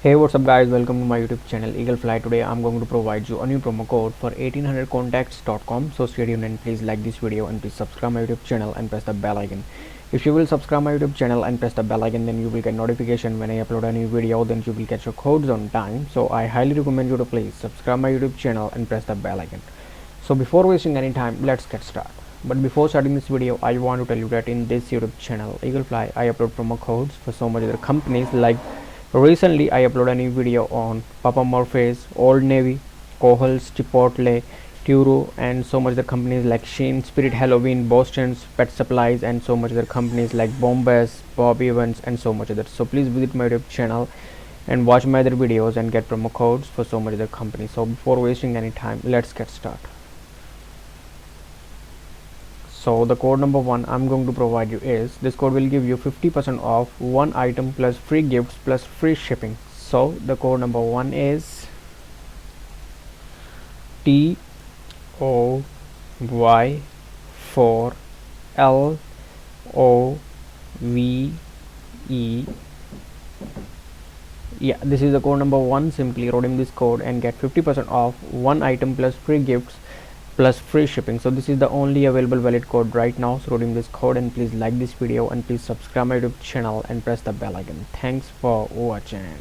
Hey, what's up guys, welcome to my YouTube channel Eagle Fly. Today I'm going to provide you a new promo code for 1800contacts.com. So stay tuned and please like this video and please subscribe my YouTube channel and press the bell icon. If you will subscribe my YouTube channel and press the bell icon, then you will get notification when I upload a new video, then you will get your codes on time. So I highly recommend you to please subscribe my YouTube channel and press the bell icon. So before wasting any time, let's get started. But before starting this video, I want to tell you that in this YouTube channel Eagle Fly, I upload promo codes for so much other companies. Like recently I uploaded a new video on Papa Murphy's, Old Navy, Kohl's, Chipotle, Turo, and so much other companies like Sheen, Spirit Halloween, Boston's, Pet Supplies, and so much other companies like Bombas, Bob Evans, and so much others. So please visit my YouTube channel and watch my other videos and get promo codes for so much other companies. So before wasting any time, let's get started. So the code number 1 I'm going to provide you is, this code will give you 50% off one item plus free gifts plus free shipping. So the code number 1 is TOY4LOVE. Yeah, this is the code number 1. Simply redeem this code and get 50% off one item plus free gifts plus free shipping. So this is the only available valid code right now. So redeem this code and please like this video and please subscribe my YouTube channel and press the bell icon. Thanks for watching.